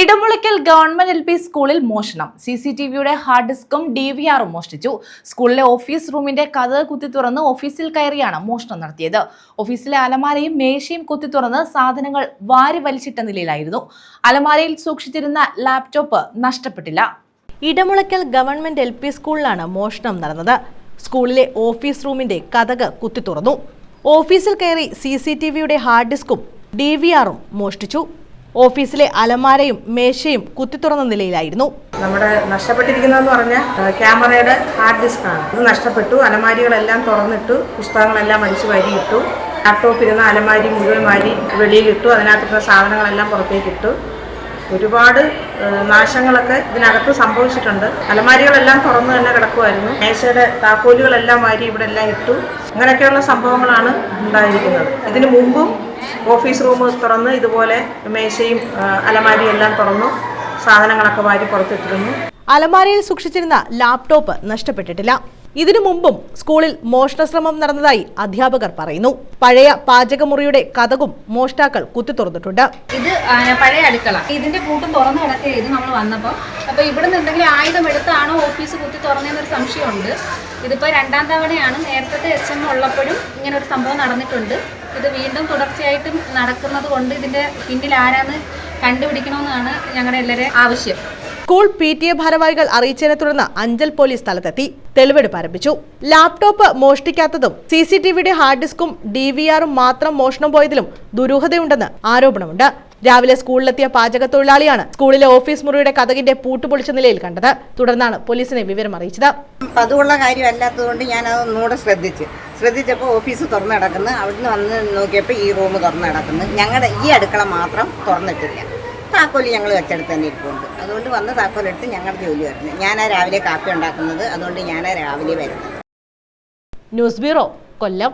Edamulakkal government L P സ്കൂളിൽ മോഷണം. സിസിടിവിയുടെ hard ഡിസ്കും DVRും മോഷ്ടിച്ചു. സ്കൂളിലെ ഓഫീസ് റൂമിന്റെ കതക് കുത്തി തുറന്ന് ഓഫീസിൽ കയറിയാണ് മോഷണം നടത്തിയത്. ഓഫീസിലെ അലമാരയും മേശയും കുത്തി തുറന്ന് സാധനങ്ങൾ വാരി വലിച്ചിട്ട നിലയിലായിരുന്നു. അലമാരയിൽ സൂക്ഷിച്ചിരുന്ന ലാപ്ടോപ്പ് നഷ്ടപ്പെട്ടില്ല. ഇടമുളയ്ക്കൽ ഗവൺമെന്റ് എൽ പി സ്കൂളിലാണ് മോഷണം നടന്നത്. സ്കൂളിലെ ഓഫീസ് റൂമിന്റെ കതക് കുത്തി തുറന്നു. ഓഫീസിൽ കയറി സിസിടിവിയുടെ ഹാർഡ് ഡിസ്കും DVRും മോഷ്ടിച്ചു. ഓഫീസിലെ അലമാരയും മേശയും കുത്തിത്തുറന്ന നിലയിലായിരുന്നു. നമ്മുടെ നഷ്ടപ്പെട്ടിരിക്കുന്നതെന്ന് പറഞ്ഞാൽ ക്യാമറയുടെ ഹാർഡ് ഡിസ്ക് ആണ്. ഇത് നഷ്ടപ്പെട്ടു. അലമാരികളെല്ലാം തുറന്നിട്ടു, പുസ്തകങ്ങളെല്ലാം വലിച്ചു വാരിയിട്ടു, ലാപ്ടോപ്പ് ഇരുന്ന അലമാരി മുഴുവൻ വാരി വെളിയിലിട്ടു, അതിനകത്തുള്ള സാധനങ്ങളെല്ലാം പുറത്തേക്കിട്ടു. ഒരുപാട് നാശങ്ങളൊക്കെ ഇതിനകത്ത് സംഭവിച്ചിട്ടുണ്ട്. അലമാരികളെല്ലാം തുറന്നു തന്നെ കിടക്കുമായിരുന്നു. മേശയുടെ താക്കോലുകളെല്ലാം വാരി ഇവിടെ എല്ലാം ഇട്ടു. അങ്ങനെയൊക്കെയുള്ള സംഭവങ്ങളാണ് ഉണ്ടായിരിക്കുന്നത്. ഇതിനു മുമ്പും ഓഫീസ് റൂം തുറന്ന് ഇതുപോലെ മേശയും അലമാരിയും എല്ലാം തുറന്നു സാധനങ്ങളൊക്കെ വാരി പുറത്തിട്ടിരുന്നു. അലമാരയിൽ സൂക്ഷിച്ചിരുന്ന ലാപ്ടോപ്പ് നഷ്ടപ്പെട്ടിട്ടില്ല. ഇതിനു മുമ്പും സ്കൂളിൽ മോഷണശ്രമം നടന്നതായി അധ്യാപകർ പറയുന്നു. പഴയ പാചകമുറിയുടെ കതകും മോഷ്ടാക്കൾ കുത്തി തുറന്നിട്ടുണ്ട്. ഇത് പഴയ അടുക്കള, ഇതിന്റെ കൂട്ടും തുറന്നു കിടക്കുക. ഇത് നമ്മൾ വന്നപ്പോൾ അപ്പോൾ ഇവിടുന്ന് എന്തെങ്കിലും ആയുധം എടുത്താണോ ഓഫീസ് കുത്തി തുറന്നതെന്നൊരു സംശയമുണ്ട്. ഇതിപ്പോൾ രണ്ടാം തവണയാണ്. നേരത്തെ SM ഉള്ളപ്പോഴും ഇങ്ങനെ ഒരു സംഭവം നടന്നിട്ടുണ്ട്. ഇത് വീണ്ടും തുടർച്ചയായിട്ടും നടക്കുന്നത് കൊണ്ട് ഇതിന്റെ പിന്നിൽ ആരാന്ന് കണ്ടുപിടിക്കണമെന്നാണ് ഞങ്ങളുടെ എല്ലാവരുടെയും ആവശ്യം. സ്കൂൾ PTA ഭാരവാഹികൾ അറിയിച്ചതിനെ തുടർന്ന് അഞ്ചൽ പോലീസ് സ്ഥലത്തെത്തി തെളിവെടുപ്പ് ആരംഭിച്ചു. ലാപ്ടോപ്പ് മോഷ്ടിക്കാത്തതും CCTVയുടെ ഹാർഡ് ഡിസ്കും DVRും മാത്രം മോഷണം പോയതിലും ദുരൂഹതയുണ്ടെന്ന് ആരോപണമുണ്ട്. രാവിലെ സ്കൂളിലെത്തിയ പാചക തൊഴിലാളിയാണ് സ്കൂളിലെ ഓഫീസ് മുറിയുടെ കതകിന്റെ പൂട്ടുപൊളിച്ച നിലയിൽ കണ്ടത്. തുടർന്നാണ് പോലീസിനെ വിവരം അറിയിച്ചത്. അതുള്ള കാര്യമല്ലാത്തതുകൊണ്ട് ഞാൻ അതൊന്നുകൂടെ ശ്രദ്ധിച്ചപ്പോൾ ഓഫീസ് തുറന്നു കിടക്കുന്നു. അവിടുന്ന് വന്ന് നോക്കിയപ്പോൾ ഈ റൂം തുറന്നു കിടക്കുന്നു. ഞങ്ങളുടെ ഈ അടുക്കള മാത്രം തുറന്നിട്ടില്ല. താക്കോല് ഞങ്ങൾ വെച്ചെടുത്ത് തന്നെ ഇരിപ്പുണ്ട്. അതുകൊണ്ട് വന്ന് താക്കോലെടുത്ത് ഞങ്ങളുടെ ജോലി വരുന്നത്. ഞാനാ രാവിലെ കാപ്പി ഉണ്ടാക്കുന്നത്. അതുകൊണ്ട് ഞാനാ രാവിലെ വരുന്നത്. ന്യൂസ് ബ്യൂറോ, കൊല്ലം.